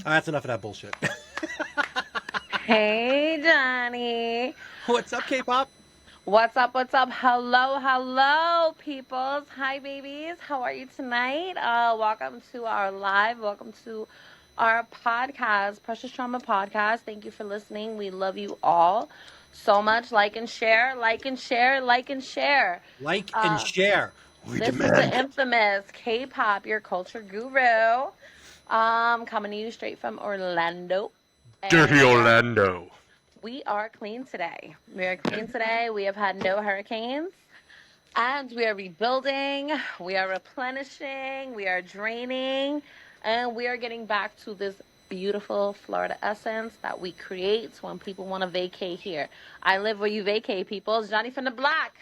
That's enough of that bullshit. Hey, Johnny. What's up, K-pop? What's up? What's up? Hello, hello, peoples. Hi, babies. How are you tonight? Welcome to our live. Welcome to our podcast, Precious Trauma Podcast. Thank you for listening. We love you all so much. Like and share, like and share, like and share. Like and Uh, share. We this is the demand it. infamous K-pop, your culture guru. Coming to you straight from Orlando. Dirty And Orlando. we are clean today. We are clean today. We have had no hurricanes. And we are rebuilding, we are replenishing, we are draining, and we are getting back to this beautiful Florida essence that we create when people want to vacate here. I live where you vacate, people. It's Johnny from the block.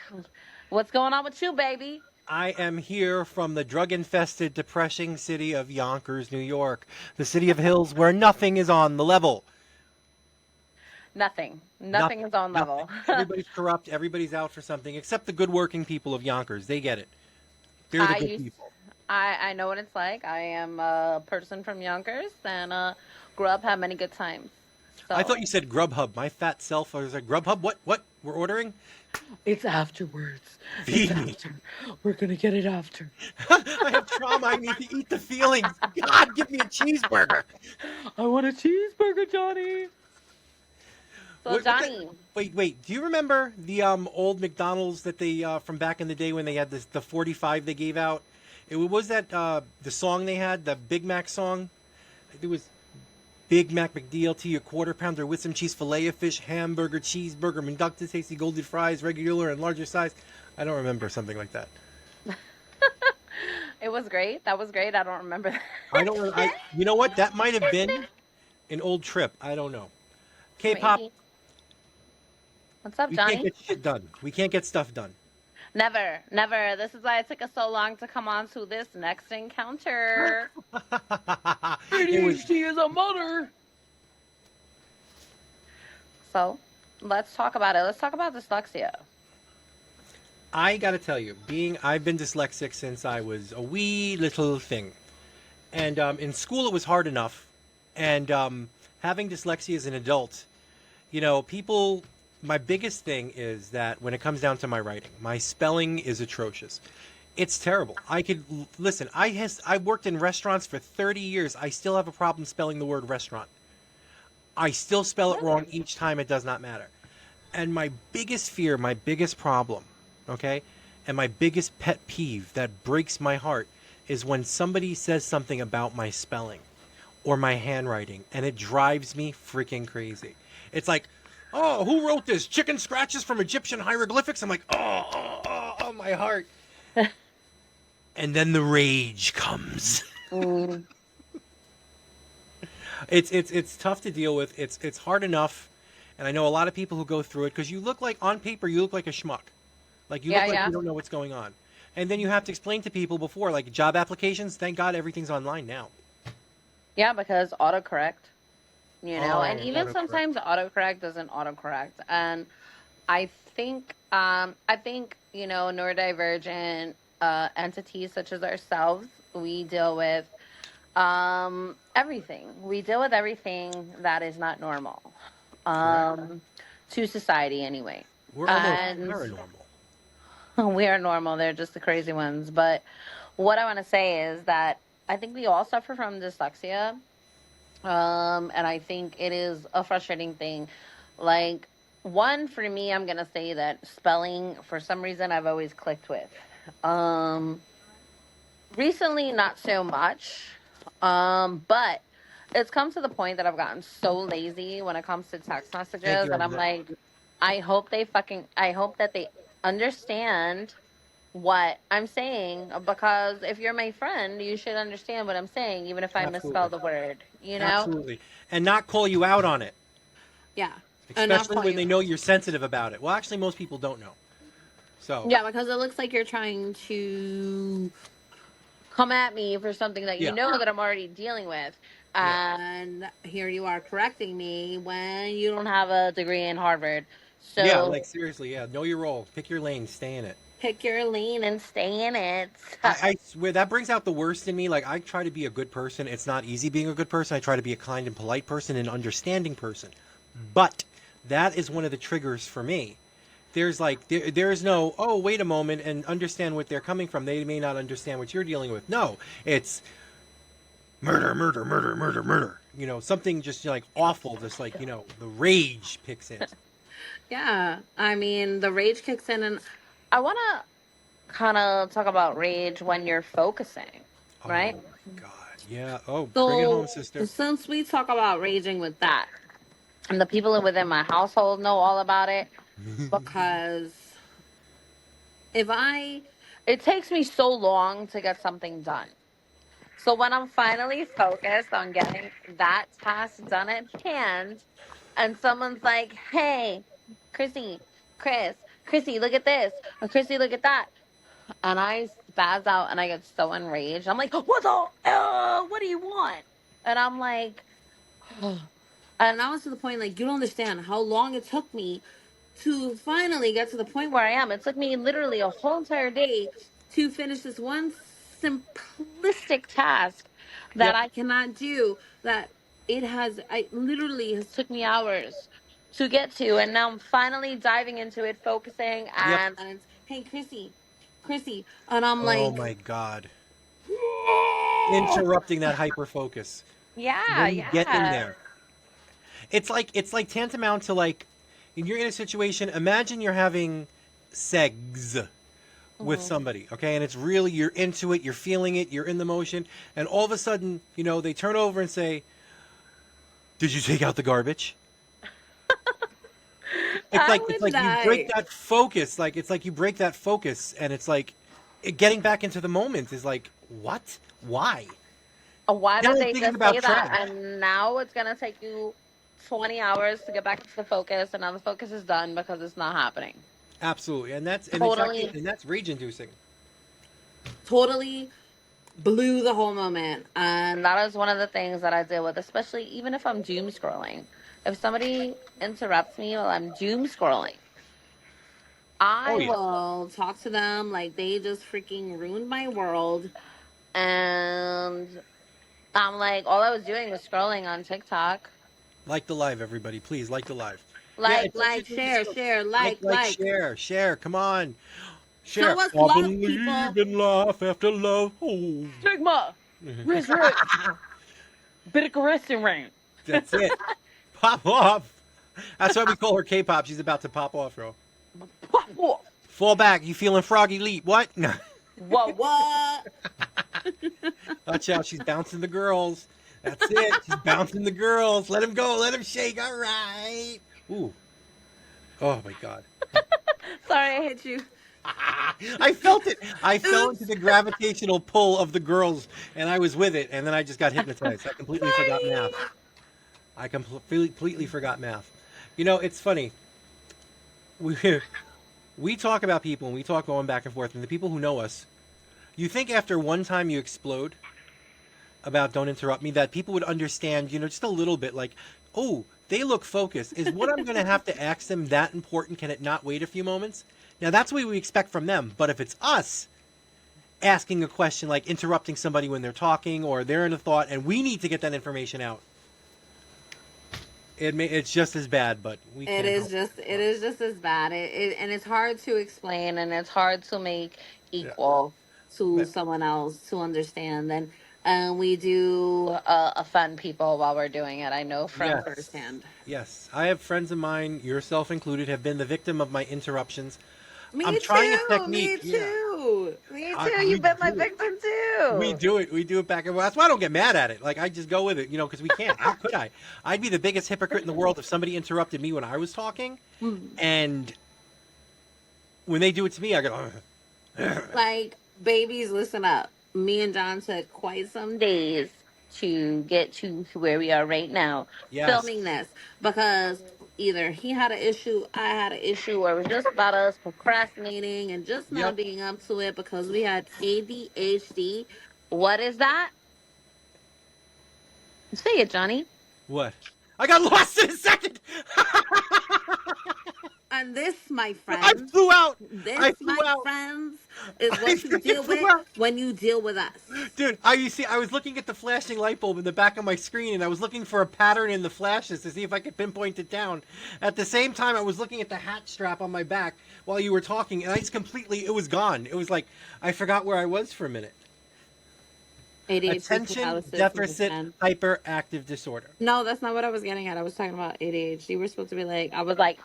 What's going on with you, baby? I am here from the drug-infested, depressing city of Yonkers, New York. The city of hills where nothing is on the level. Nothing. Nothing Nothing. is on Nothing. level. Everybody's corrupt. Everybody's out for something, except the good working people of Yonkers. They get it. They're the I good used people. I know what it's like. I am a person from Yonkers and grew up, had many good times. I thought So you said Grubhub. My fat self. I was like, Grubhub? What? What? We're ordering? it's afterwards. It's Feed me. after. We're gonna get it after. I have trauma. I need to eat the feelings. God, give me a cheeseburger. I want a cheeseburger, Johnny. So What's that? Johnny, Wait. Do you remember the old McDonald's that they from back in the day when they had the 45 they gave out? It was that the song they had, the Big Mac song. It was Big Mac McDLT, a quarter pounder with some cheese, fillet of fish, hamburger, cheeseburger, McDuck's, tasty golden fries, regular and larger size. I don't remember something like that. it was great. That was great. I don't remember I that don't. shit. You know what? That might have been an old trip. I don't know. K-pop. Maybe. What's up, We can't Johnny? get shit done. We can't get stuff done. Never, never. This is why it took us so long to come on to this next encounter. It was. ADHD is a mother. So let's talk about it. Let's talk about dyslexia. I gotta tell you, I've been dyslexic since I was a wee little thing, and in school it was hard enough, and having dyslexia as an adult, people. My biggest thing is that when it comes down to my writing, my spelling is atrocious. It's terrible. I could listen. I worked in restaurants for 30 years. I still have a problem spelling the word restaurant. I still spell it wrong Really? each time. It does not matter. And my biggest fear, my biggest problem, okay, and my biggest pet peeve that breaks my heart is when somebody says something about my spelling or my handwriting, and it drives me freaking crazy. It's like, oh, who wrote this? Chicken scratches from Egyptian hieroglyphics? I'm like, oh, my heart. And then the rage comes. Mm, It's tough to deal with. It's hard enough, and I know a lot of people who go through it because you look like on paper you look like a schmuck, like you yeah, look like yeah, you don't know what's going on, and then you have to explain to people before like job applications. Thank God everything's online now. yeah. Because autocorrect, and Oh, even autocorrect. sometimes autocorrect doesn't autocorrect, and I think neurodivergent entities such as ourselves, we deal with everything. We deal with everything that is not normal, Correct. um, to society anyway. We're almost And paranormal. we are normal. They're just the crazy ones. But what I want to say is that I think we all suffer from dyslexia. And I think it is a frustrating thing. Like, one, for me, I'm going to say that spelling, for some reason, I've always clicked with. Um, Recently, not so much. But it's come to the point that I've gotten so lazy when it comes to text Thank messages. you. And I'm like, I hope that they understand what I'm saying, because if you're my friend, you should understand what I'm saying, even if I misspell Absolutely, the word, you know? absolutely, and not call you out on it, Yeah. And not especially call when you. they know you're sensitive about it. Well, actually, most people don't know. So Yeah, because it looks like you're trying to come at me for something that you yeah, know that I'm already dealing with. yeah. And here you are correcting me when you don't have a degree in Harvard. Yeah, So, like seriously, yeah. Know your role. Pick your lane. Stay in it. pick your lane and stay in it. I swear that brings out the worst in me. Like I try to be a good person. It's not easy being a good person. I try to be a kind and polite person and understanding person. But that is one of the triggers for me. There's like there is no, oh, wait a moment and understand what they're coming from. They may not understand what you're dealing with. No, it's murder, murder, murder, murder, murder. Something just like awful, just like, the rage picks in. Yeah, I mean, the rage kicks in, and I want to kind of talk about rage when you're focusing, right? Oh my God. Yeah. Oh, bring it So, home, sister. since we talk about raging with that, and the people within my household know all about it, because if I, it takes me so long to get something done. So when I'm finally focused on getting that task done at hand, and someone's like, "Hey, Chrissy, Chris, Chrissy, look at this, or Chrissy, look at that," and I spaz out and I get so enraged. I'm like, "What the? What do you want?" And I'm like, and I was to the point like, you don't understand how long it took me to finally get to the point where I am. It took me literally a whole entire day to finish this one simplistic task that Yep. I cannot do. That I literally has took me hours to get to, and now I'm finally diving into it, focusing, Yep. and it's, hey, Chrissy, and I'm Oh like, my God. Interrupting that hyper focus. yeah, When you get in yeah. there, it's like tantamount to like, you're in a situation. Imagine you're having segs with Hmm. somebody, okay, and it's really, you're into it, you're feeling it, you're in the motion, and all of a sudden, they turn over and say, "Did you take out the garbage?" It's I like it's would like you break die. that focus. Like it's like you break that focus, and it's like getting back into the moment is like, what? Why? Why Now did I'm they thinking just about say that? trash. And now it's gonna take you 20 hours to get back to the focus, and now the focus is done because it's not happening. Absolutely, and that's exactly, Totally, and that's rage inducing. totally blew the whole moment. And that is one of the things that I deal with, especially even if I'm doom scrolling. If somebody interrupts me while I'm doom scrolling, Oh I yeah, will talk to them like they just freaking ruined my world. And I'm like, all I was doing was scrolling on TikTok. like the live, everybody, please like the live. Yeah, Like, it's such a share, share, like. share. Come on, share. Show us I love, believe people. in life after love. Oh. Stigma. Resurrect. Bit of restaurant. That's it. Pop off. That's why we call her K-pop. She's about to pop off, bro. Pop off. Fall back. You feeling froggy leap? What? No. What? Watch out. She's bouncing the girls. That's it. She's bouncing the girls. Let him go. Let him shake. All right. Ooh. Oh my God. Sorry, I hit you. I felt it. I fell into Oops. the gravitational pull of the girls, and I was with it. And then I just got hypnotized. I completely forgot math. Sorry. I completely forgot math. It's funny. We we talk about people, and we talk going back and forth, and the people who know us. You think after one time you explode about "Don't interrupt me" that people would understand, just a little bit, like, oh, they look focused. Is what I'm going to have to ask them that important? Can it not wait a few moments? Now that's what we expect from them. But if it's us asking a question, like interrupting somebody when they're talking or they're in a thought, and we need to get that information out, it's just as bad. But we can't help It is just as bad. And it's hard to explain, and it's hard to make it. equal to Yeah. someone else to understand. And we do offend people while we're doing it. I know from Yes. firsthand. Yes. I have friends of mine, yourself included, have been the victim of my interruptions. I'm Me trying a too. technique. Me Yeah. too. Me too. We You've been my do it. victim We too. do it. We do it back and forth. That's why I don't get mad at it. Like, I just go with it, because we can't. How could I? I'd be the biggest hypocrite in the world if somebody interrupted me when I was talking. Mm. And when they do it to me, I go, Like, babies, listen up. Me and John took quite some days to get to where we are right now, yes. filming this, because either he had an issue, I had an issue, or it was just about us procrastinating and just not Yep. being up to it because we had ADHD. What is that? Say it, Johnny. What? I got lost in a second. And this, my I friends, flew out. this, I flew my out. friends, is I what you freaking deal flew with out. when you deal with us. Dude, you see, I was looking at the flashing light bulb in the back of my screen, and I was looking for a pattern in the flashes to see if I could pinpoint it down. At the same time, I was looking at the hat strap on my back while you were talking, and I just completely, it was gone. It was like, I forgot where I was for a minute. ADHD Attention paralysis, my deficit friend. hyperactive disorder. No, that's not what I was getting at. I was talking about ADHD. We're supposed to be like, I was like,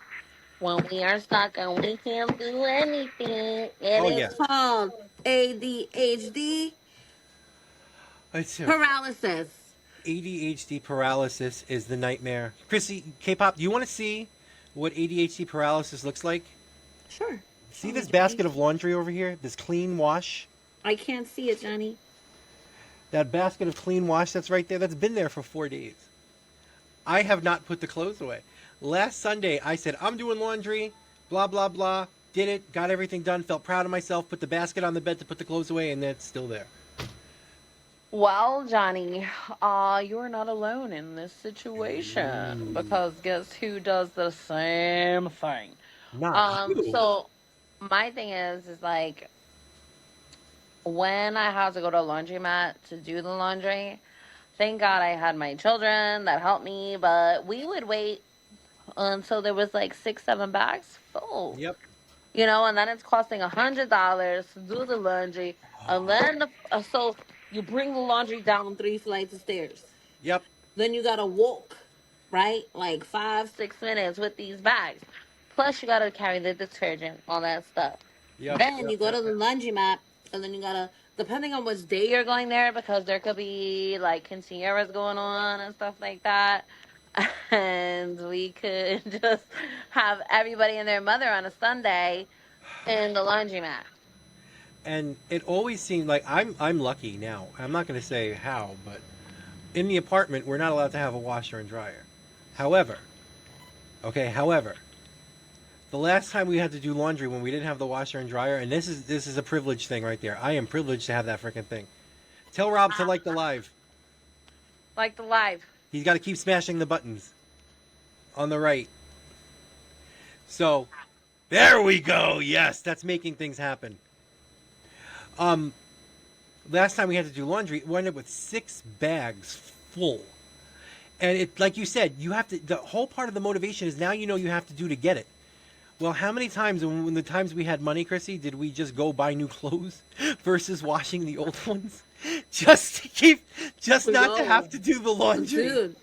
when we are stuck and we can't do anything, it Oh, is yeah. called ADHD It's paralysis. ADHD paralysis is the nightmare. Chrissy, K-pop, do you want to see what ADHD paralysis looks like? Sure. See Show me, this Johnny. basket of laundry over here? This clean wash? I can't see it, Johnny. That basket of clean wash that's right there, that's been there for 4 days. I have not put the clothes away. Last Sunday, I said, I'm doing laundry, blah, blah, blah. Did it, got everything done, felt proud of myself, put the basket on the bed to put the clothes away, and it's still there. Well, Johnny, you're not alone in this situation because guess who does the same thing? Not you. So my thing is like when I had to go to a laundromat to do the laundry, thank God I had my children that helped me, but we would wait until there was like 6, 7 bags full. Yep. And then it's costing $100 to do the laundry, and then so you bring the laundry down 3 flights of stairs. Yep. Then you gotta walk, right, like 5, 6 minutes with these bags. Plus you gotta carry the detergent, all that stuff. Yep. Then Yep. you go to the laundromat, and then you gotta, depending on which day you're going there, because there could be like quinceañeras going on and stuff like that. And we could just have everybody and their mother on a Sunday in the laundromat. And it always seemed like I'm lucky now. I'm not going to say how, but in the apartment we're not allowed to have a washer and dryer. However, however, the last time we had to do laundry when we didn't have the washer and dryer, and this is a privilege thing right there. I am privileged to have that freaking thing. Tell Rob to like the live. Like the live. He's got to keep smashing the buttons on the right. So, there we go. Yes, that's making things happen. Last time we had to do laundry, we ended up with 6 bags full. And it, like you said, you have to, the whole part of the motivation is now you know you have to do to get it. Well, how many times, when the times we had money, Chrissy, did we just go buy new clothes versus washing the old ones? Just to keep, just not to have to do the laundry. Dude,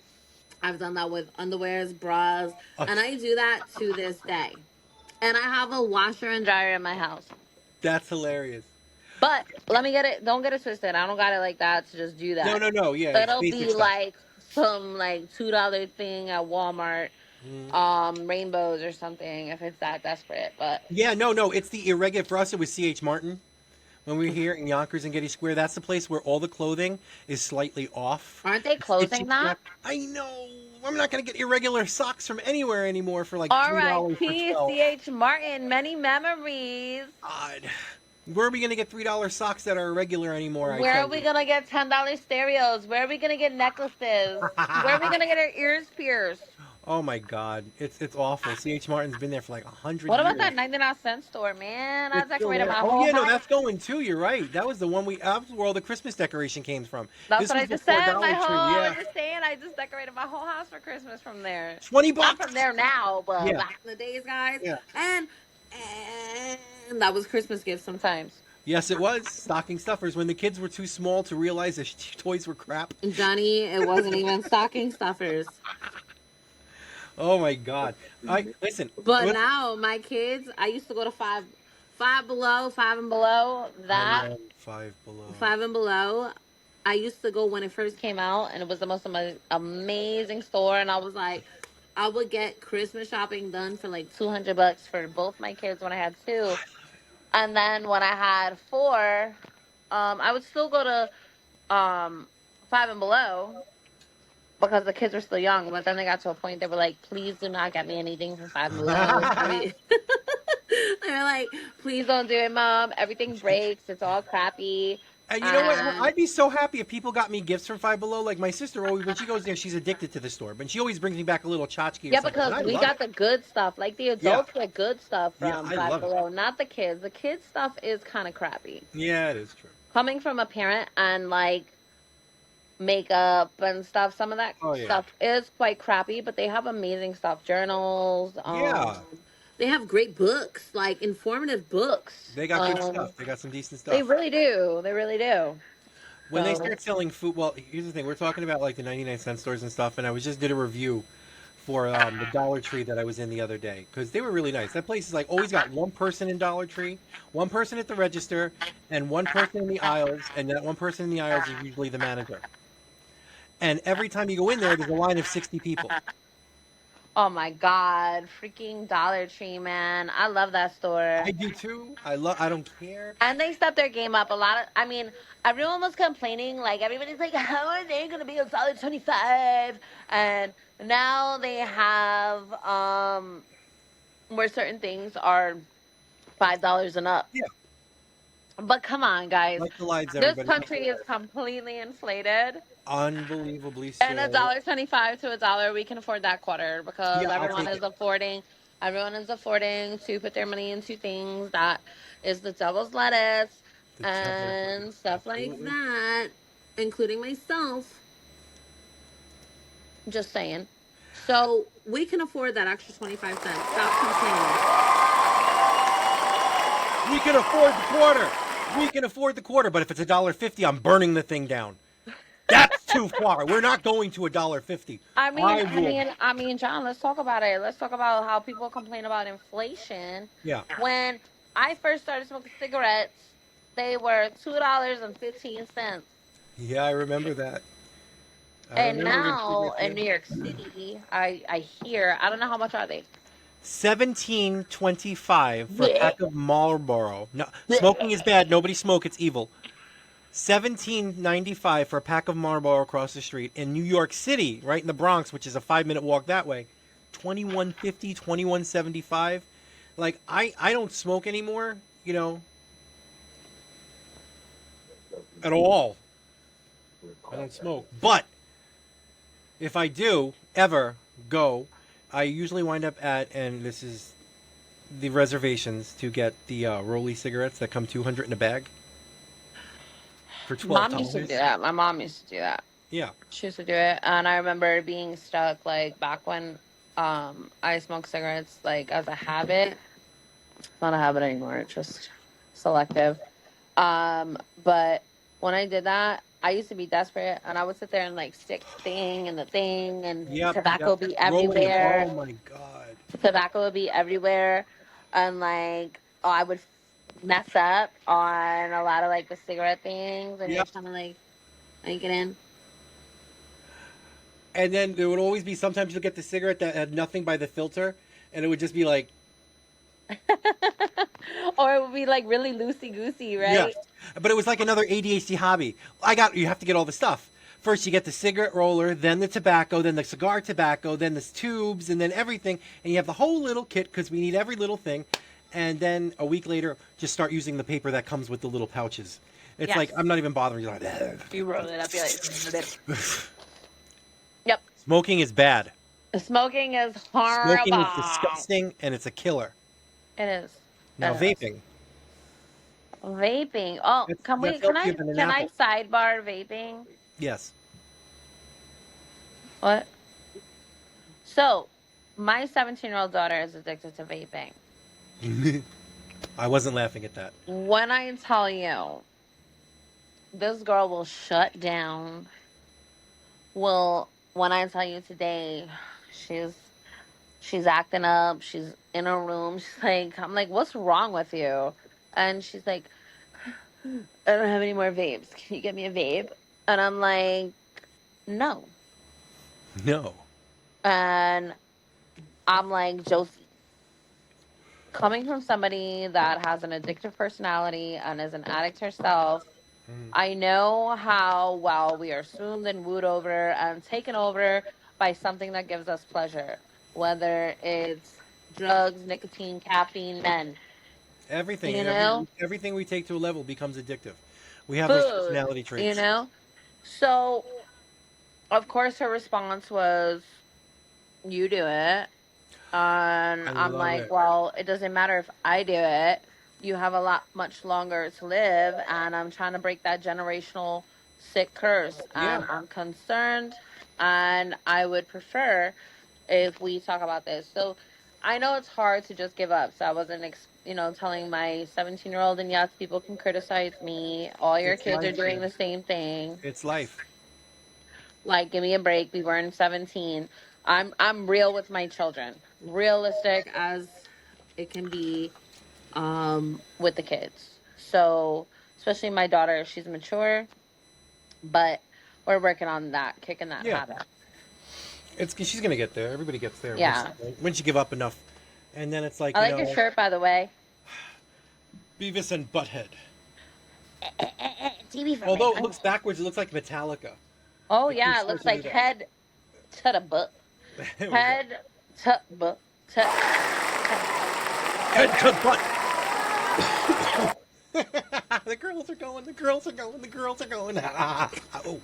I've done that with underwears, bras, and I do that to this day. And I have a washer and dryer in my house. That's hilarious. But let me get it. Don't get it twisted. I don't got it like that to just do that. No. Yeah, it's It'll basic be stuff. like some like $2 thing at Walmart, rainbows or something if it's that desperate. But Yeah, no. It's the irregular. For us, it was C.H. Martin. When we were here in Yonkers and Getty Square, that's the place where all the clothing is slightly off. aren't they closing that? I know. I'm not going to get irregular socks from anywhere anymore for like All right, $3 for 12. C.H. Martin, many memories. God. Where are we going to get $3 socks that are irregular anymore? Where are we gonna get $10 stereos? Where are we gonna get necklaces? Where are we gonna get our ears pierced? Oh my God, it's awful. C.H. Martin's been there for like 100 What years. about that 99-cent store, man? I It's still decorated there. my Oh whole yeah, no, house. that's going too. You're right. That was the one that was where all the Christmas decoration came from. That's This what I was just before said. Dollar Tree. I Yeah, was just saying, I just decorated my whole house for Christmas from there. $20. Not from there now, but Yeah. back in the days, guys. Yeah. And that was Christmas gifts sometimes. Yes, it was stocking stuffers when the kids were too small to realize the toys were crap. Johnny, it wasn't even stocking stuffers. Oh my God! Listen. But now my kids, I used to go to Five Below, Five and Below. I love Five Below. Five and Below. I used to go when it first came out, and it was the most amazing store. And I was like, I would get Christmas shopping done for like $200 for both my kids when I had 2, and then when I had 4, I would still go to Five and Below because the kids were still young. But then they got to a point they were like, please do not get me anything from Five and Below. They were like, please don't do it, Mom. Everything breaks. It's all crappy. And you know what? And I'd be so happy if people got me gifts from Five Below. Like my sister always, when she goes there, she's addicted to the store, but she always brings me back a little tchotchke or yeah, something, and because I we love it. got the good stuff. Like the Yeah, adults get good stuff yeah, from I Five love it. Below, not the kids. The kids stuff is kind of crappy. Yeah, it is true. Coming from a parent and like makeup and stuff, some of that Oh yeah, stuff is quite crappy, but they have amazing stuff. Journals, yeah. they have great books, like informative books. They got good stuff. They got some decent They stuff. really do. They really do. When they So start selling food, well, here's the thing: we're talking about like the 99-cent stores and stuff, and I was just did a review for the Dollar Tree that I was in the other day because they were really nice. That place is like always got one person in Dollar Tree, one person at the register, and one person in the aisles, and that one person in the aisles is usually the manager. And every time you go in there, there's a line of 60 people. oh my God, freaking Dollar Tree, man. I love that store. I do too. I love. I don't care. And they stepped their game up a lot of, I mean, everyone was complaining, like everybody's like, how are they gonna be a solid 25? And now they have where certain things are $5 and up. Yeah, But come on, guys. like the lights, This everybody. country is completely inflated. Unbelievably And a so. dollar 25 to a dollar, we can afford that quarter because Yeah, I'll take it. everyone is affording to put their money into things that is the devil's lettuce The devil's and lettuce. stuff like Absolutely. that, including myself. Just saying. So we can afford that extra 25 cents. Stop complaining. We can afford the quarter. We can afford the quarter, but if it's $1.50, I'm burning the thing down. That's too far. We're not going to $1.50. I mean, I I will. mean, I mean, John, let's talk about it. Let's talk about how people complain about inflation. Yeah. When I first started smoking cigarettes, they were $2.15. Yeah, I remember that. I And remember when now cigarettes. in New York City, I hear, I don't know how much are they? 17.25 for a Yeah. pack of Marlboro. No, smoking is bad. Nobody smoke. It's evil. 17.95 for a pack of Marlboro across the street in New York City, right in the Bronx, which is a 5-minute walk that way. 21.50, 21.75. Like I don't smoke anymore, at all. I don't smoke. But if I do ever go, I usually wind up at, and this is the reservations to get the Rolly cigarettes that come 200 in a bag for twelve Mom used to do dollars. that. My mom used to do that. Yeah, She used to do it. And I remember being stuck like back when I smoked cigarettes like as a habit. It's not a habit anymore, it's just selective. But when I did that, I used to be desperate and I would sit there and like stick the thing and the thing and yep, tobacco yep. be Rolling them. everywhere. Oh my god. Tobacco would be everywhere. And like I would mess up on a lot of like the cigarette things and you're Yep. trying to like make it in. And then there would always be sometimes you'll get the cigarette that had nothing by the filter, and it would just be like, Or it would be like really loosey goosey, yeah. right? But it was like another ADHD hobby. You have to get all the stuff. First, you get the cigarette roller, then the tobacco, then the cigar tobacco, then the tubes, and then everything. And you have the whole little kit because we need every little thing. And then a week later, just start using the paper that comes with the little pouches. It's like, Yes. I'm not even bothering. You're like, You roll it up, you're like, yep. smoking is bad. Smoking is Smoking is horrible. disgusting and it's a killer. It is. Now, It is. vaping. Vaping. Oh, That's healthier than an can I apple. sidebar vaping? Yes. What? So, my 17-year-old daughter is addicted to vaping. I wasn't laughing at that. When I tell you, this girl will shut down. Well, when I tell you today, she's she's acting up. She's in her room. She's like, I'm like, what's wrong with you? And she's like, I don't have any more vapes. Can you get me a vape? And I'm like, no. No. And I'm like, Josie, coming from somebody that has an addictive personality and is an addict herself, Mm. I know how well we are swooned and wooed over and taken over by something that gives us pleasure, whether it's drugs, nicotine, caffeine, men. Everything, You know? everything we take to a level becomes addictive. We have those food, personality you traits. know? So, of course, her response was, "You do it." And I I'm love like, it. "Well, it doesn't matter if I do it. You have a lot much longer to live, and I'm trying to break that generational sick curse. Yeah. And I'm concerned, and I would prefer if we talk about this." So I know it's hard to just give up. So I wasn't, telling my 17-year-old, and yes, people can criticize me. All your It's kids are life, doing man. the same thing. It's life. Like, give me a break. We weren't 17. I'm real with my children. Realistic as it can be with the kids. So, especially my daughter, she's mature, but we're working on that, kicking that Yeah. habit. It's she's gonna get there. Everybody gets there Yeah. once you give up enough, and then it's like I like your shirt, by the way. Beavis and Butthead. TV for my Although it friends. looks backwards, it looks like Metallica. Oh It keeps yeah, it looks forcing me like to. head to the butt. There we go. Head to butt. To Head to butt. The girls are going. The girls are going. The girls are going. Oh.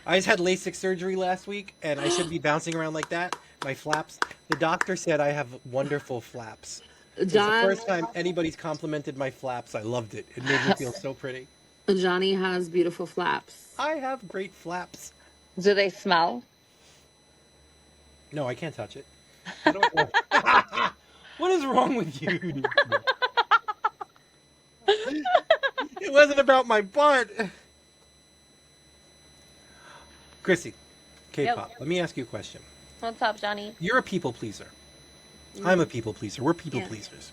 I just had LASIK surgery last week, and I shouldn't be bouncing around like that. My flaps. The doctor said I have wonderful flaps. It was the John first time anybody's complimented my flaps. I loved it. It made me feel so pretty. Johnny has beautiful flaps. I have great flaps. Do they smell? No, I can't touch it. I don't know. What is wrong with you? It wasn't about my butt. Chrissy, Yep. K-pop. Let me ask you a question. What's up, Johnny? You're a people pleaser. I'm a Mm, people pleaser. We're people yeah. pleasers.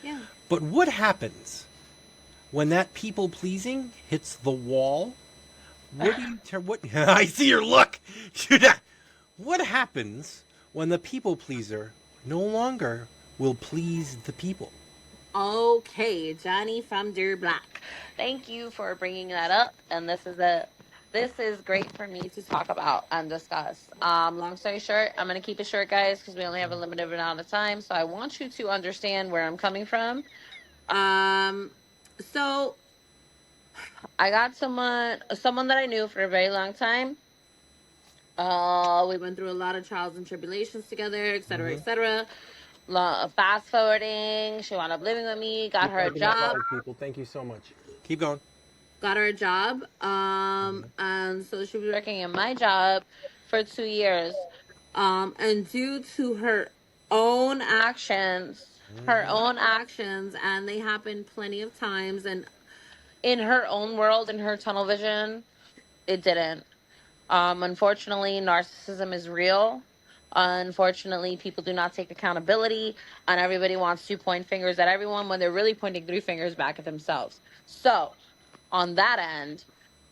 Yeah. But what happens when that people pleasing hits the wall? What do you what I see your look. What happens when the people pleaser no longer will please the people? Okay, Johnny fromDebloc. Thank you for bringing that up, and this is great for me to talk about and discuss. Long story short, I'm gonna keep it short, guys, because we only have a limited amount of time. So I want you to understand where I'm coming from. Um, so I got someone that I knew for a very long time. We went through a lot of trials and tribulations together, et cetera, Mm-hmm. et cetera. Fast forwarding, she wound up living with me, got Keep her a talking out job, loud, people. Thank you so much. Keep going. got her a job. Mm-hmm. And so she was working in my job for 2 years. And due to own actions, her Mm-hmm. own actions, and they happened plenty of times, and in her own world, in her tunnel vision, it didn't. Unfortunately, narcissism is real. Unfortunately, people do not take accountability, and everybody wants to point fingers at everyone when they're really pointing three fingers back at themselves. So, on that end,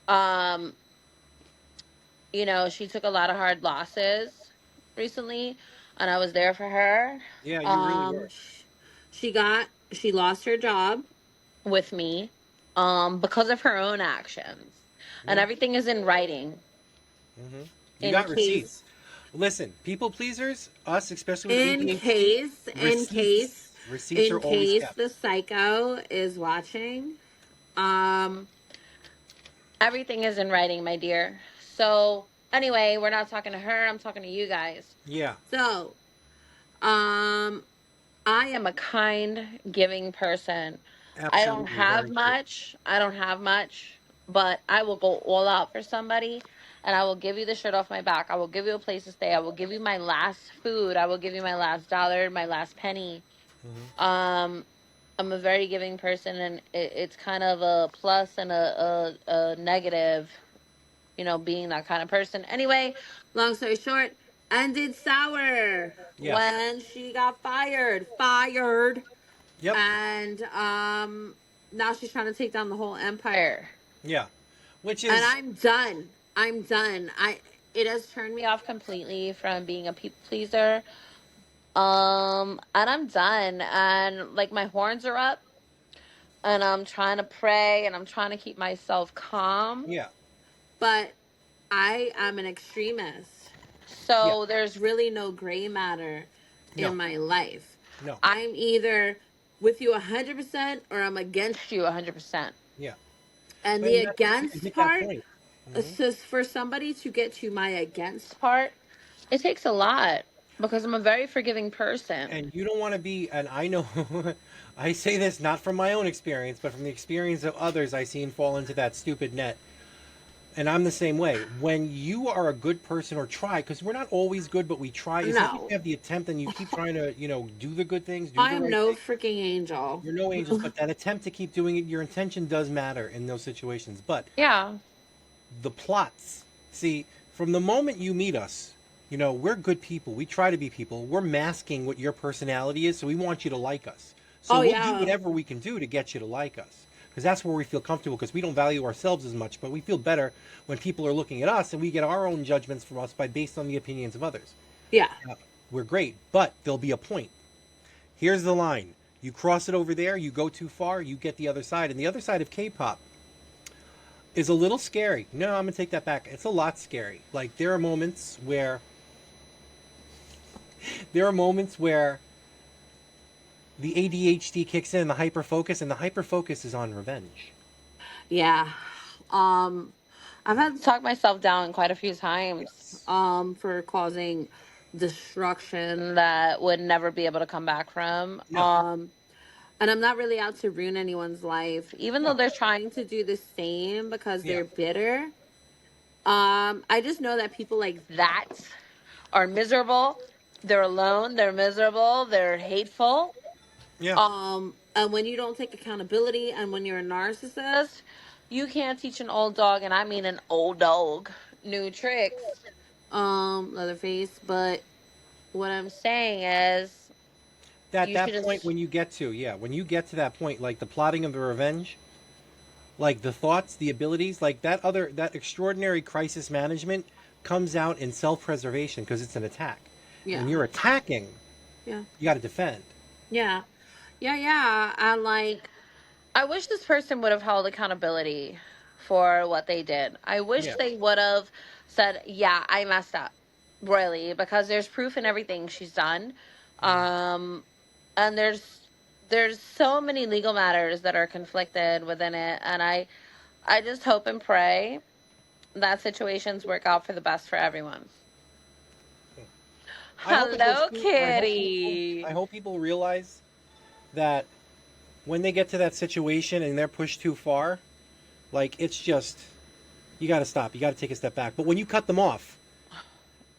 um, she took a lot of hard losses recently, and I was there for her. Yeah, you really Um, were. sh- she lost her job with me, because of her own actions, and Yeah. everything is in writing. Mm-hmm. You In got case receipts. Listen, people pleasers, us, especially with in ADHD, case in receipts. case Receipts are in always case kept. the psycho is watching, um everything is in writing, my dear. So anyway, we're not talking to her, I'm talking to you guys. Yeah, So um I am a kind, giving person. I don't absolutely. have Very true. much. I don't have much, but I will go all out for somebody, and I will give you the shirt off my back. I will give you a place to stay. I will give you my last food. I will give you my last dollar, my last penny. Mm-hmm. Um, I'm a very giving person, and it's kind of a plus and a negative, being that kind of person. Anyway, long story short, ended sour Yes. when she got fired, Yep. and now she's trying to take down the whole empire. Yeah. Which And is, I'm done. It has turned me off completely from being a people pleaser. And I'm done. And like my horns are up, and I'm trying to pray, and I'm trying to keep myself calm. yeah. But I am an extremist. Yeah. So there's really no gray matter in No. my life. No. I'm either with you 100% or I'm against you 100%. Yeah. And the And that's if you can against hit that part, point. Hmm. so for somebody to get to my against part, It takes a lot because I'm a very forgiving person. And you don't want to be, and I know, I say this not from my own experience, but from the experience of others I seen fall into that stupid net. And I'm the same way. When you are a good person or try, because we're not always good, but we try. It's like if no, you have the attempt and you keep trying to, do the good things, do I the am right no thing. freaking angel. You're no angels, but that attempt to keep doing it, your intention does matter in those situations. But Yeah. the plots, see, from the moment you meet us, we're good people. We try to be people. We're masking what your personality is, so we want you to like us. So Oh we'll do yeah, whatever we can do to get you to like us. Because that's where we feel comfortable, because we don't value ourselves as much, but we feel better when people are looking at us and we get our own judgments from us by based on the opinions of others. yeah, We're great, but there'll be a point. Here's the line. You cross it over there, you go too far, you get the other side. And the other side of K-pop is a little scary. No, I'm gonna take that back. It's a lot scary. Like there are moments where the ADHD kicks in, the hyper focus, and the hyper focus is on revenge. yeah. Um, I've had Talk myself down quite a few times Yes. for causing destruction. that would never be able to come back from. No. And I'm not really out to ruin anyone's life, even though No. they're trying to do the same because Yeah. they're bitter. I just know that people like That are miserable. They're alone. They're miserable. They're hateful. Yeah. and when you don't take accountability and when you're a narcissist, You can't teach an old dog, and I mean an old dog, new tricks. Leatherface. But what I'm Saying is, That you should that point just. when you get to, yeah, when you get to that point, like the plotting of the revenge, like the thoughts, the abilities, like that extraordinary crisis management comes out in self-preservation because it's an attack. When yeah, you're attacking, yeah, you got to defend. yeah, yeah, yeah. And like, I wish this person would have held accountability for what they did. I wish Yeah. they would have said, "Yeah, I messed up," really, because there's proof in everything she's done. Um, and there's so many legal matters that are conflicted within it, and I just hope and pray that situations work out for the best for everyone. I hope it does Hello, too. I kitty. hope people realize that when they get to that situation and they're pushed too far, like it's just you got to stop. You got to take a step back. But when you cut them off,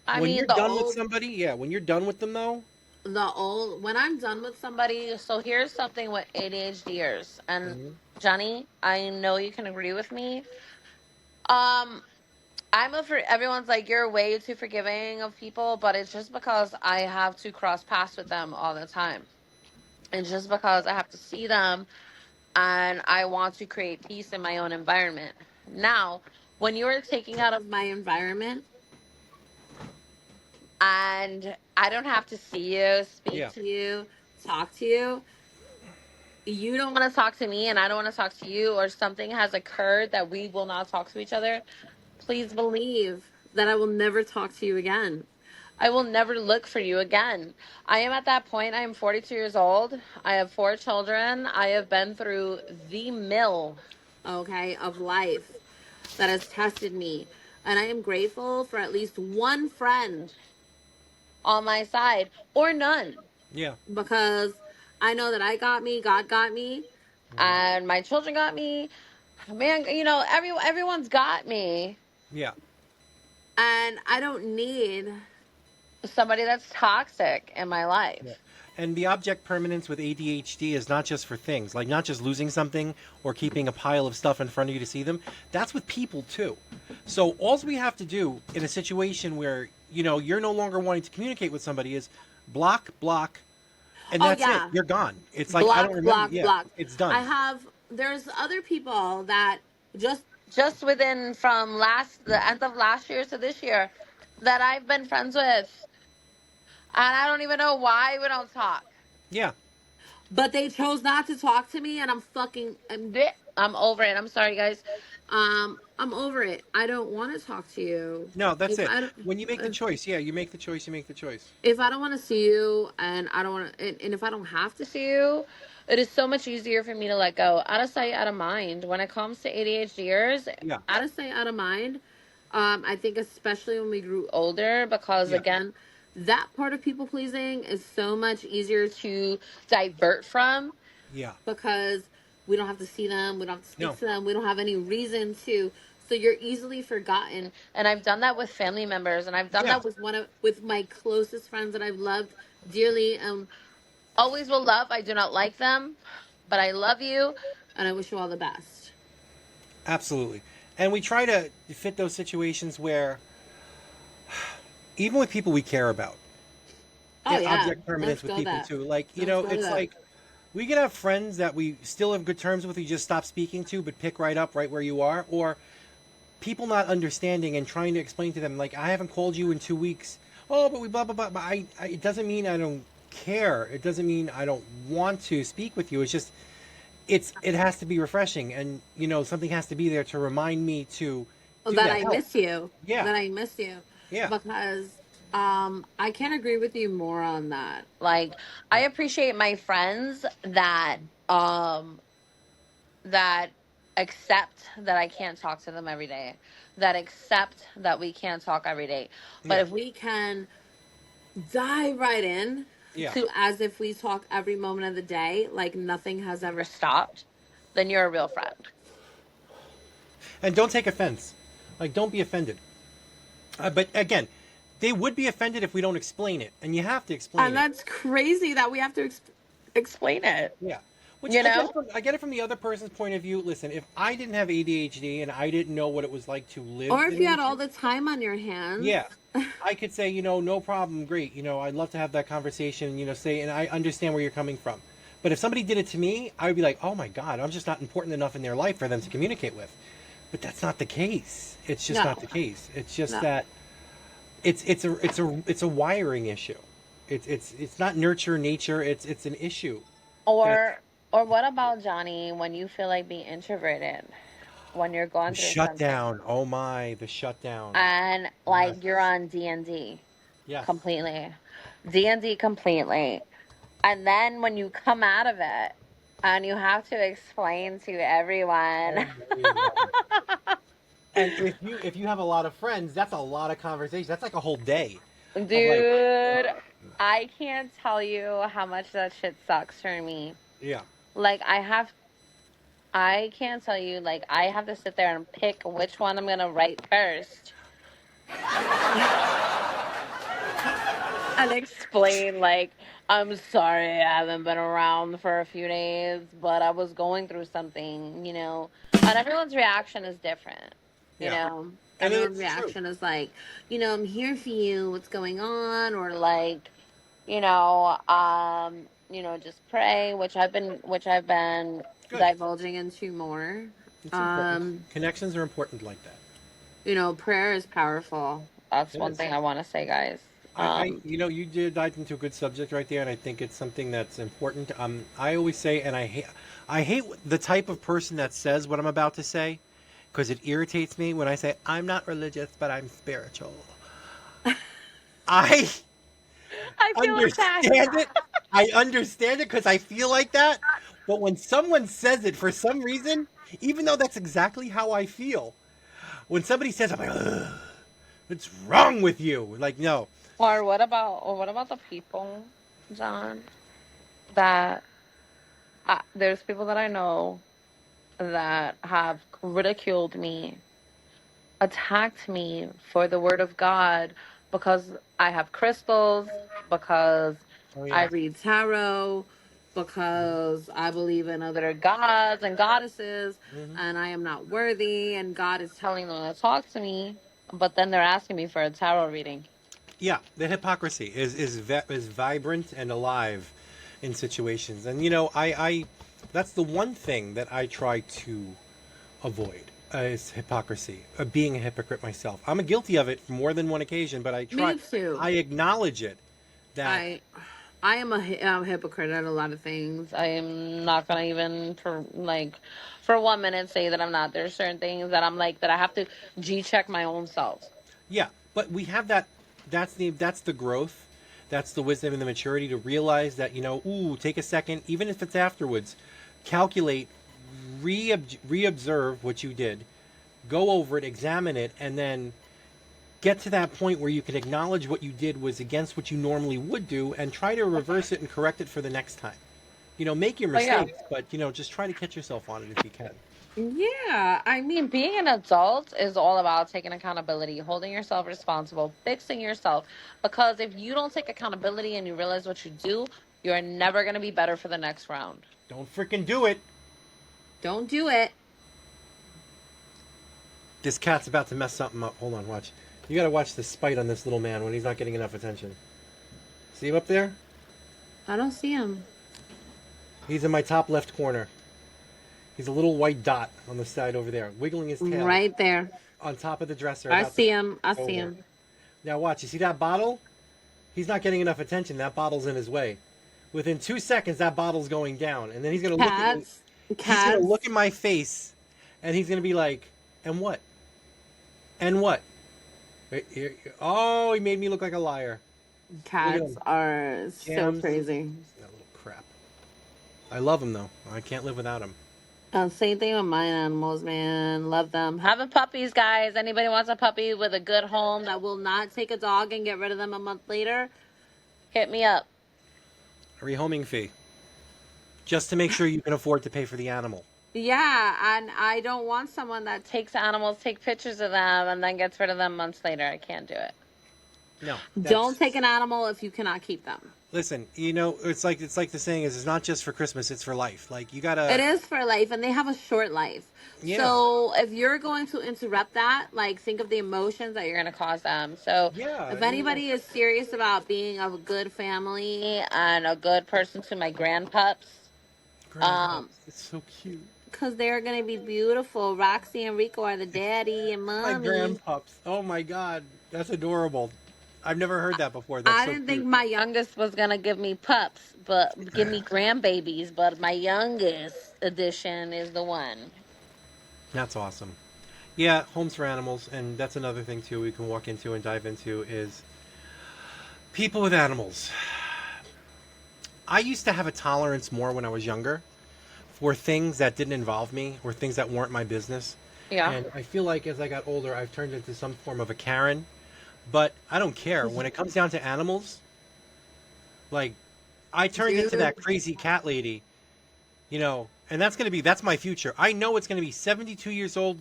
I when mean, you're done with somebody, yeah, when you're done with them though, the old when I'm done with somebody. so here's something with ADHDers and mhm, Johnny. I know you can agree with me. Um, I'm a for everyone's like you're way too forgiving of people, but it's just because I have to cross paths with them all the time. It's just because I have to see them and I want to create peace in my own environment. Now, when you're taking out of My environment. and I don't have to see you, speak yeah, to To you, talk to you. You you, don't. want to talk to me, and I don't want to talk to you, or something has occurred that we will not talk to each other, please believe Believe that I will never talk to you again. I will never look for you again. I am at that point. I am 42 years old. I have 4 children. I have been through the mill Okay, of life that has tested me. And I am grateful for at least one friend on my side, or none. yeah, because I know that I got me, God got me, mhm, And my children got me. Man, everyone's got me. yeah. and I don't need. Somebody that's toxic in my Yeah. life. And the object permanence with ADHD is not just for things, like not just losing something or keeping a pile of stuff in front of you to see them. That's with people too. So all we have to do in a situation where, you're no longer wanting to communicate with somebody is block, block, and Oh, that's it. yeah. You're gone. It's like I don't Block, remember. block, Yeah, block. it's I done. have, there's other people that just, Just within from last the end of last year to this year that I've been friends with. And I don't even know why we don't talk. Yeah. but they chose not to talk to me, and I'm fucking, I'm over it. I'm sorry, guys. I'm over it. I don't want to talk to you. No, that's If it. I don't, When you make the if choice, yeah, you make the choice. You make the choice. if I don't want to see you, and I don't want to, and if I don't have to see you, it is so much easier for me to let go. Out of sight, out of mind. When it comes to ADHDers, Yeah, out of sight, out of mind. I think especially when we grew older, because yeah, again, that part of people pleasing is so much easier to divert from, yeah. because we don't have to see them, we don't have to speak No, to them, we don't have any reason to. So you're easily forgotten. And I've done that with family members, and I've done yeah. that with with my closest friends that I've loved dearly. Always will love. I do not like them, but I love you, and I wish you all the best. Absolutely. And we try to fit those situations where, even with people we care about, Oh and yeah, object let's permanence with go people that. too. Like, Let's go to it's that. like we can have friends that we still have good terms with, you just stop speaking to, but pick right up right where you are. Or people not understanding and trying to explain to them, like, I haven't called you in 2 weeks. Oh, but we blah, blah, blah. But it doesn't mean I don't care. It doesn't mean I don't want to speak with you. It's just, it has to be refreshing. And, something has to be there to remind me to do That that. I Help. miss you. Yeah. That I miss you. Yeah. Because I can't agree with you more on that. Like, I Yeah. appreciate my friends um that accept that I can't talk to them every day. That accept that we can't talk every day. But Yeah. if we can dive right in Yeah. to as if we talk every moment of the day, like nothing has ever stopped, then you're a real friend. And don't take offense. Like, don't be offended. But again, they would be offended if we don't explain it, and you have to explain And it. that's crazy that we have to explain it. Yeah. Which You know? I get it from the other person's point of view. Listen, if I didn't have ADHD and I didn't know what it was like to live Or if in you had all nature, the time on your hands. yeah, I could say, no problem, great. I'd love to have that conversation. Say, and I understand where you're coming from. But if somebody did it to me, I would be like, oh my god, I'm just not important enough in their life for them to communicate with. But that's not the case. It's just not No, the case. It's just no. that it's a wiring issue. It's not nurture nature. It's an issue that Or what about Johnny when you feel like being introverted when you're the going through something shutdown. Oh my, the shutdown. and Yes, like you're on D&D yes. completely. D&D completely. And then when you come out of it and you have to explain to everyone. Oh my god. And if you have a lot of friends, that's a lot of conversation. That's like a whole day of like, Dude, I can't tell you how much that shit sucks for me. yeah, Like I can't tell you, like I have to sit there and pick which one I'm gonna write first and explain like I'm sorry I haven't been around for a few days, but I was going through something. And everyone's reaction is different, you yeah. know. And Everyone's it's true. reaction is like, I'm here for you. What's going on? Or Like, just pray, which I've been Good. divulging into more. It's important. Um, Connections are important like that. Prayer is powerful. that's It one is. thing I want to say, guys. You did dive into a good subject right there, and I think it's something that's important. I always say, and I hate the type of person that says what I'm about to say, because it irritates me when I say I'm not religious, but I'm spiritual. I I feel attacked. understand it. I understand it because I feel like that. But when someone says it for some reason, even though that's exactly how I feel, when somebody says, I'm like, ugh, what's wrong with you? Like, no. Or what about the people, John, that there's people that I know that have ridiculed me, attacked me for the word of God because I have crystals, because Oh, I yeah. read tarot, because I believe in other gods and goddesses, Hmm. and I am not worthy, and God is telling them to talk to me, but then they're asking me for a tarot reading. Yeah, the hypocrisy is vibrant and alive in situations. And, that's the one thing that I try to avoid is hypocrisy, being a hypocrite myself. I'm guilty of it for more than one occasion, but me too. I acknowledge it that, I I am a hypocrite at a lot of things. I am not gonna even for 1 minute say that I'm not. There's certain things that I'm like that I have to check my own self. Yeah, but we have that. That's the growth. That's the wisdom and the maturity to realize that ooh, take a second, even if it's afterwards, calculate, reobserve what you did, go over it, examine it, and then get to that point where you can acknowledge what you did was against what you normally would do, and try to reverse it and correct it for the next time. Make your Oh yeah. mistakes, but just try to catch yourself on it if you can. Yeah, I mean, being an adult is all about taking accountability, holding yourself responsible, fixing yourself. Because if you don't take accountability and you realize what you do, you're never going to be better for the next round. Don't freaking do it. Don't do it. This cat's about to mess something up. Hold on, watch. You gotta watch the spite on this little man when he's not getting enough attention. See him up there? I don't see him. He's in my top left corner. He's a little white dot on the side over there, wiggling his tail. Right there. On top of the dresser. I see him. I see him. Now watch. You see that bottle? He's not getting enough attention. That bottle's in his way. Within 2 seconds, that bottle's going down, and then he's gonna look at me. He's gonna look in my face, and he's gonna be like, "And what? And what?" Oh, he made me look like a liar. Cats are so crazy. That little crap. I love him though. I can't live without him. Same thing with my animals, man. Love them. Having puppies, guys. Anybody wants a puppy with a good home that will not take a dog and get rid of them a month later? Hit me up. A rehoming fee. Just to make sure you can afford to pay for the animal. Yeah, and I don't want someone that takes animals, take pictures of them, and then gets rid of them months later. I can't do it. No. Don't take an animal if you cannot keep them. Listen, it's like the saying is, it's not just for Christmas, it's for life. Like, you gotta. It is for life, and they have a short life. Yeah. So if you're going to interrupt that, like, think of the emotions that you're going to cause them. So if anybody is serious about being a good family and a good person to my grandpups, it's so cute. Because they're going to be beautiful. Roxy and Rico are the daddy and mommy. My grandpups. Oh my God, that's adorable. I've never heard that before. I didn't think my youngest was going to give me pups, but give me grandbabies. But my youngest edition is the one. That's awesome. Yeah, homes for animals. And that's another thing, too, we can walk into and dive into is people with animals. I used to have a tolerance more when I was younger for things that didn't involve me or things that weren't my business. Yeah. And I feel like as I got older, I've turned into some form of a Karen. But I don't care. When it comes down to animals, like, I turned into that crazy cat lady, and that's my future. I know it's going to be 72 years old,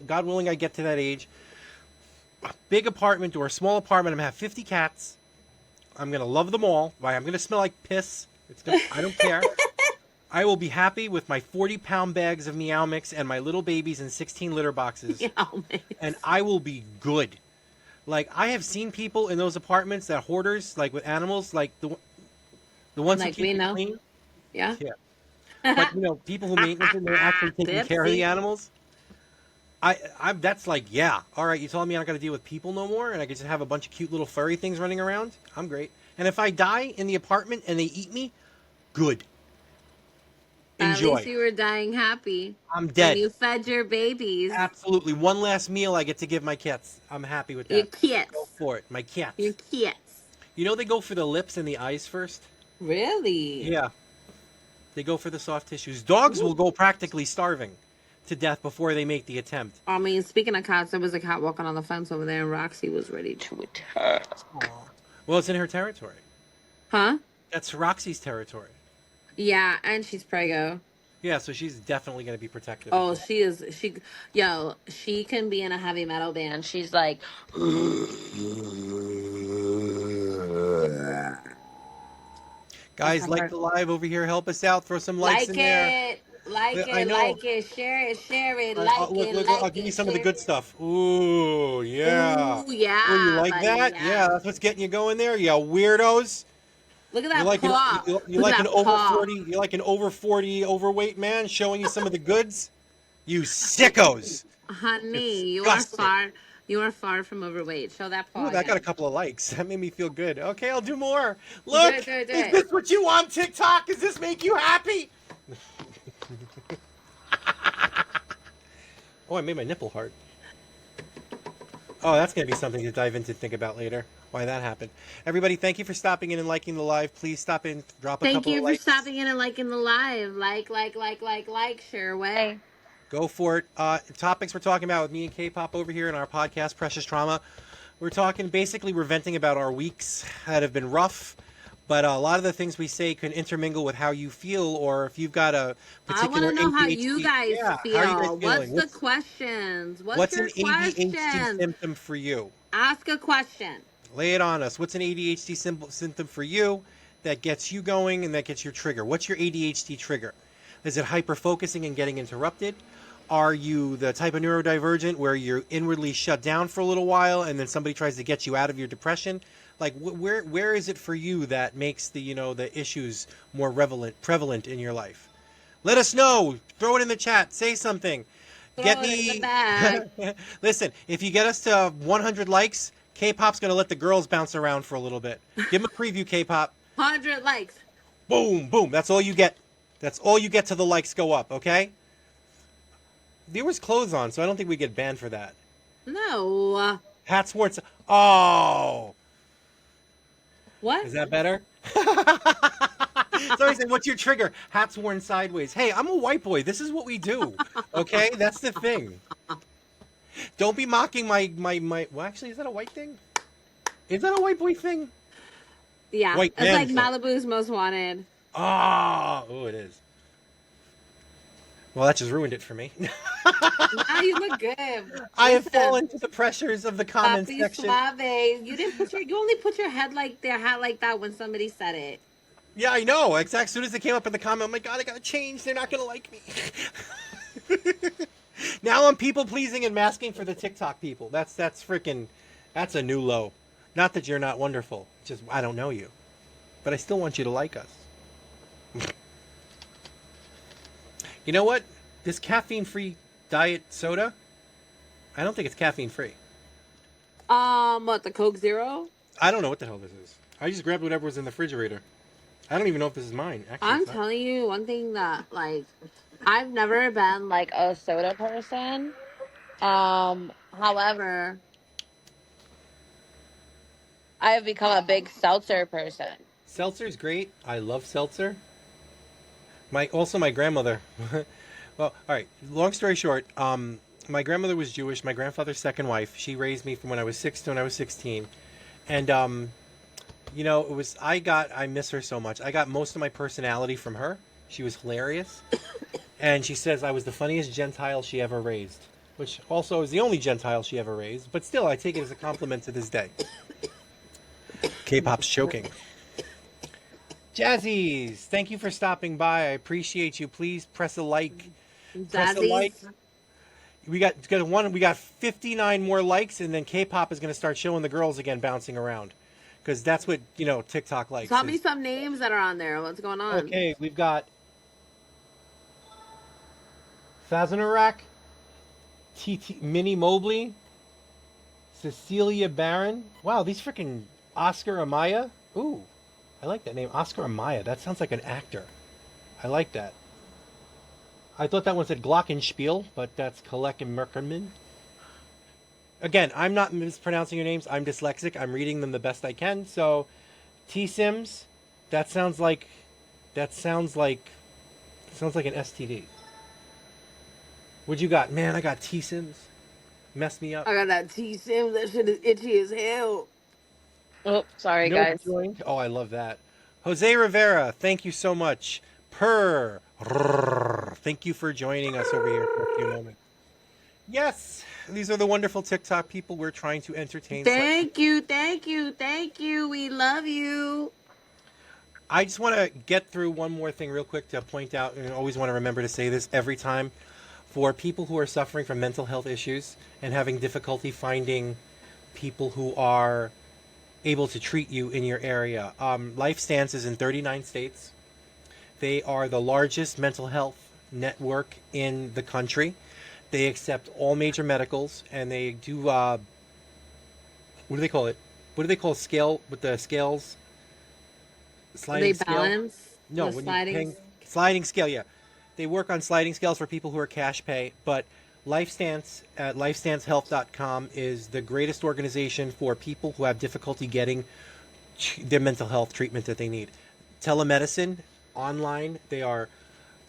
God willing I get to that age, a big apartment or a small apartment, I'm going to have 50 cats, I'm going to love them all, I'm going to smell like piss, I don't care. I will be happy with my 40-pound bags of Meow Mix and my little babies in 16 litter boxes, and I will be good. Like, I have seen people in those apartments that hoarders, like, with animals, like the ones like who keep it clean. Yeah. Yeah. But, people who maintenance and they're actually taking care of the animals. That's like, yeah, all right, you telling me I'm not going to deal with people no more and I can just have a bunch of cute little furry things running around? I'm great. And if I die in the apartment and they eat me, good. Enjoy. At least you were dying happy. I'm dead. And you fed your babies. Absolutely. One last meal I get to give my cats. I'm happy with that. Your cats. Go for it. My cats. Your cats. They go for the lips and the eyes first? Really? Yeah. They go for the soft tissues. Dogs will go practically starving to death before they make the attempt. I mean, speaking of cats, there was a cat walking on the fence over there and Roxy was ready to attack. Aww. Well, it's in her territory. Huh? That's Roxy's territory. Yeah, and she's prego. Yeah, so she's definitely going to be protected. Oh, she is. She can be in a heavy metal band. She's like. Guys, like the live over here. Help us out. Throw some likes in there. Like it, share it, I'll give you some of the good stuff. Ooh, yeah. Ooh, yeah. Ooh, you like that? Yeah, that's what's getting you going there. Yeah, weirdos. Look at that paw. You like an over 40? You like an over 40 overweight man showing you some of the goods? You sickos. Honey, You are far from overweight. Show that paw Ooh, that got a again. couple of likes. That made me feel good. Okay, I'll do more. Do Look, it, do it, do is it. this what you want, TikTok? Does this make you happy? Oh, I made my nipple hard. Oh, that's going to be something to dive into and think about later. Why that happened. Everybody, thank you for stopping in and liking the live. Please stop in, drop a Thank couple of you for likes. stopping in and liking the live. Like, share away. Go for it. Topics we're talking about with me and K-pop over here in our podcast, Precious Trauma. We're talking, basically, we're venting about our weeks that have been rough, but a lot of the things we say can intermingle with how you feel, or if you've got a I want particular to know how ADHD. you guys Yeah, how are you guys feel. feeling? What's the questions? What's What's an your ADHD questions? symptom for you? Ask a question. Lay it on us. What's an ADHD symptom for you that gets you going and that gets your trigger? What's your ADHD trigger? Is it hyper focusing and getting interrupted? Are you the type of neurodivergent where you're inwardly shut down for a little while and then somebody tries to get you out of your depression? Like where is it for you that makes the issues more prevalent in your life? Let us know. Throw it in the chat. Say something. Get Throw it in the me. bag. Listen, if you get us to 100 likes, K-pop's gonna let the girls bounce around for a little bit. Give them a preview, K-pop. 100 likes. Boom, boom. That's all you get. That's all you get till the likes go up. Okay. There was clothes on, so I don't think we get banned for that. No. Hats worn. Oh, What? is that better? Somebody said, "What's your trigger?" Hats worn sideways. Hey, I'm a white boy. This is what we do. Okay, that's the thing. Don't be mocking my. Well, actually, is that a white thing? Is that a white boy thing? Yeah. White It's like man. Malibu's Most Wanted. Oh, it is. Well, that just ruined it for me. Now you look good. I have Listen, fallen to the pressures of the comments Papi section. Suave. You only put your hat like that when somebody said it. Yeah, I know. Exactly. As soon as it came up in the comment, I'm like, God, I gotta change. They're not gonna like me. Now I'm people pleasing and masking for the TikTok people. That's freaking. That's a new low. Not that you're not wonderful. Just I don't know you, but I still want you to like us. You know what? This caffeine-free diet soda. I don't think it's caffeine-free. What, the Coke Zero? I don't know what the hell this is. I just grabbed whatever was in the refrigerator. I don't even know if this is mine. Actually, I'm it's not. telling you one thing that I've never been like a soda person. However, I have become a big seltzer person. Seltzer's great. I love seltzer. My grandmother. Well, all right. Long story short, my grandmother was Jewish. My grandfather's second wife. She raised me from when I was 6 to when I was 16, and I miss her so much. I got most of my personality from her. She was hilarious, and she says I was the funniest Gentile she ever raised, which also is the only Gentile she ever raised. But still, I take it as a compliment to this day. K-pop's choking. Jazzies, thank you for stopping by. I appreciate you. Please press a like. Press a like. We got 59 more likes, and then K-pop is going to start showing the girls again bouncing around, because that's what TikTok likes. Tell me some names that are on there. What's going on? Okay, we've got Fazanarak, Minnie Mobley, Cecilia Barron. Wow, these freaking Oscar Amaya. Ooh, I like that name, Oscar Amaya. That sounds like an actor. I like that. I thought that one said Glockenspiel, but that's Kolek and Merkerman. Again, I'm not mispronouncing your names. I'm dyslexic. I'm reading them the best I can. So, T Sims, that sounds like an STD. What you got? Man, I got T Sims. Messed me up. I got that T Sims. That shit is itchy as hell. Oh, sorry, You know guys. joined? Oh, I love that. Jose Rivera, thank you so much. Thank you for joining us over here for a few moments. Yes, these are the wonderful TikTok people we're trying to entertain. Thank you. We love you. I just want to get through one more thing real quick to point out, and I always want to remember to say this every time, for people who are suffering from mental health issues and having difficulty finding people who are able to treat you in your area. Life Stance is in 39 states. They are the largest mental health network in the country. They accept all major medicals, and they do What do they call it? What do they call scale with the scales? They Sliding scale? balance No, the when you sliding. hang sliding scale, yeah. They work on sliding scales for people who are cash pay, but LifeStance at lifestancehealth.com is the greatest organization for people who have difficulty getting their mental health treatment that they need. Telemedicine, online, they are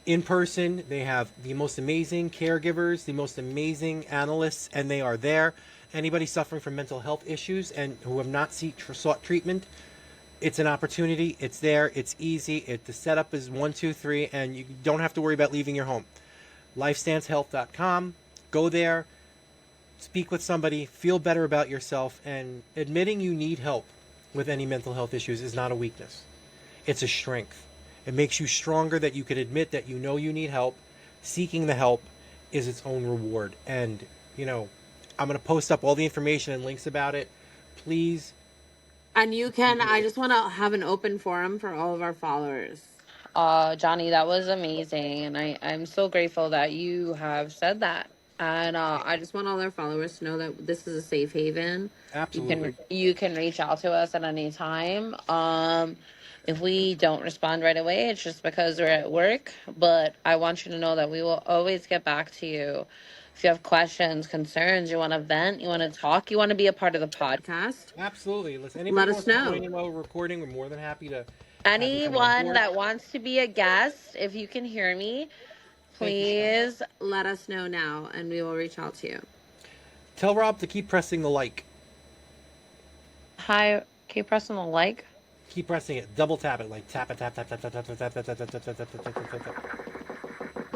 in person. They have the most amazing caregivers, the most amazing analysts, and they are there. Anybody suffering from mental health issues and who have not sought treatment, it's an opportunity. It's there. It's easy. The setup is 1, 2, 3, and you don't have to worry about leaving your home. LifeStanceHealth.com. Go there, speak with somebody, feel better about yourself, and admitting you need help with any mental health issues is not a weakness. It's a strength. It makes you stronger that you can admit that you know you need help. Seeking the help is its own reward. And, I'm going to post up all the information and links about it. Please. And you can, I just want to have an open forum for all of our followers. Johnny, that was amazing, and I'm so grateful that you have said that. And I just want all our followers to know that this is a safe haven. Absolutely. You can reach out to us at any time. If we don't respond right away, it's just because we're at work. But I want you to know that we will always get back to you. If you have questions, concerns, you want to vent, you want to talk, you want to be a part of the podcast. Absolutely. Listen, Let anybody us wants to join know. in while we're recording, we're more than happy to have you come on Anyone board. that wants to be a guest, if you can hear me, Thank you, Scott. please Let us know now and we will reach out to you. Tell Rob to keep pressing the like. keep pressing the like. Keep pressing it. Double tap it. Like tap it, tap, tap, tap, tap, tap, tap, tap, tap, tap, tap, tap, tap, tap, tap, tap, tap.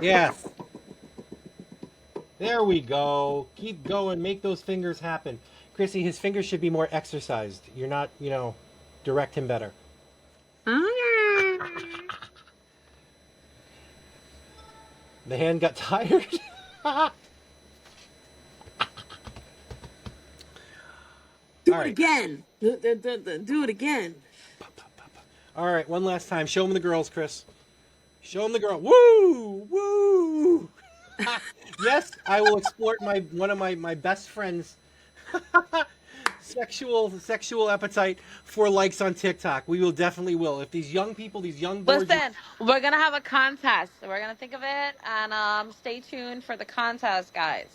Yes. There we go. Keep going. Make those fingers happen. Chrissy, his fingers should be more exercised. You're not, direct him better. The hand got tired. Do it again. Do it again. All right, one last time. Show him the girls, Chris. Show him the girl. Woo! Woo! Yes, I will exploit one of my best friends' sexual appetite for likes on TikTok. We will definitely will. If these young people, these young boys. Listen, we're gonna have a contest. We're gonna think of it, and stay tuned for the contest, guys.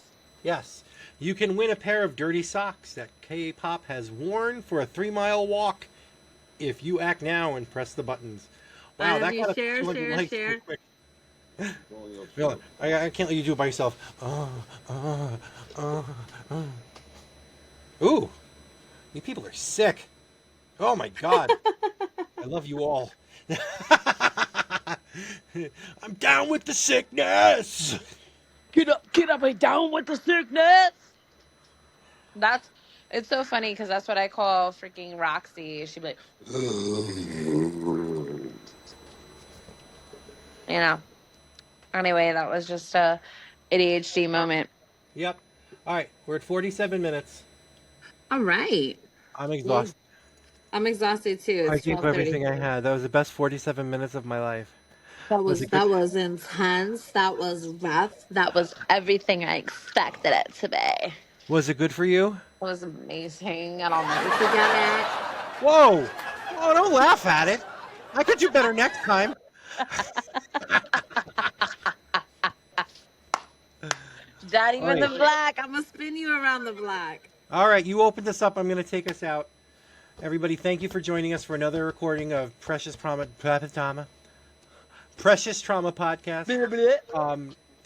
Yes, you can win a pair of dirty socks that K-pop has worn for a 3-mile walk if you act now and press the buttons. Wow, that got share. so quick. Really, I can't let you do it by yourself. Ooh, you people are sick. Oh my God, I love you all. I'm down with the sickness. Get up, and down with the sickness. It's so funny because that's what I call freaking Roxy. She'd be like, you know. Anyway, that was just a ADHD moment. Yep. All right, we're at 47 minutes. All right. I'm exhausted. I'm exhausted too. I It's gave 12:30. everything I had. That was the best 47 minutes of my life. That Was was it good? intense. That was rough. That was everything I expected it to be. Was it good for you? It was amazing, and I'll never forget it. Whoa! Oh, don't laugh at it. I could do better next time. Daddy in the black. I'm gonna spin you around the block. All right, you opened this up. I'm going to take us out. Everybody, thank you for joining us for another recording of Precious Trauma Podcast.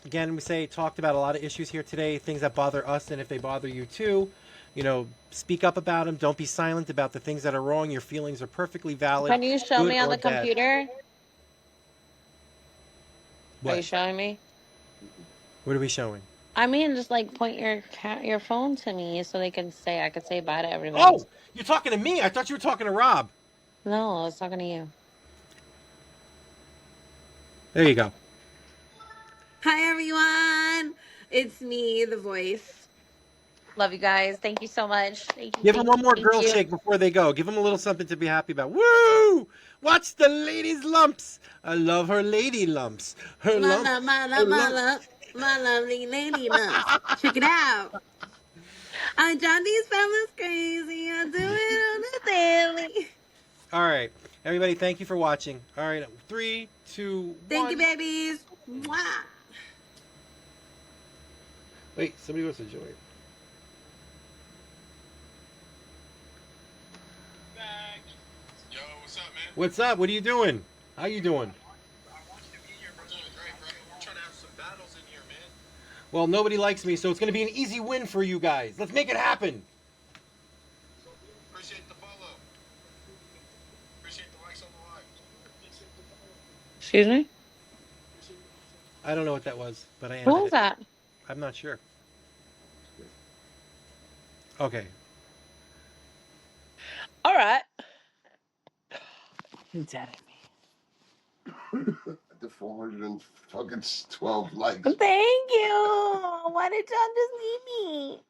Again, we talked about a lot of issues here today, things that bother us, and if they bother you too, speak up about them. Don't be silent about the things that are wrong. Your feelings are perfectly valid. Can you show me on the bad. computer? What? Are you showing me? What are we showing? I mean, just like point your phone to me so I could say bye to everybody. Oh, you're talking to me. I thought you were talking to Rob. No, I was talking to you. There you go. Hi, everyone. It's me, the voice. Love you guys. Thank you so much. Give them one more girl shake before they go. Give them a little something to be happy about. Woo! Watch the ladies' lumps. I love her lady lumps. Her lumps. My lovely lady lumps. Check it out. Johnny's family's crazy. I do it on the daily. All right, everybody, thank you for watching. All right, 3, 2, 1. Thank you, babies. Mwah. Wait, somebody wants to join. Yo, what's up, man? What's up? What are you doing? How you doing? I want you to be here, bro. Doing great, bro. We're trying to have some battles in here, man. Well, nobody likes me, so it's going to be an easy win for you guys. Let's make it happen. Appreciate the follow. Appreciate the likes on the live. Excuse me? I don't know what that was, but I Who ended was it. that? I'm not sure. Okay. All right. Who's that? The 412 likes. Thank you. Why did y'all just leave me?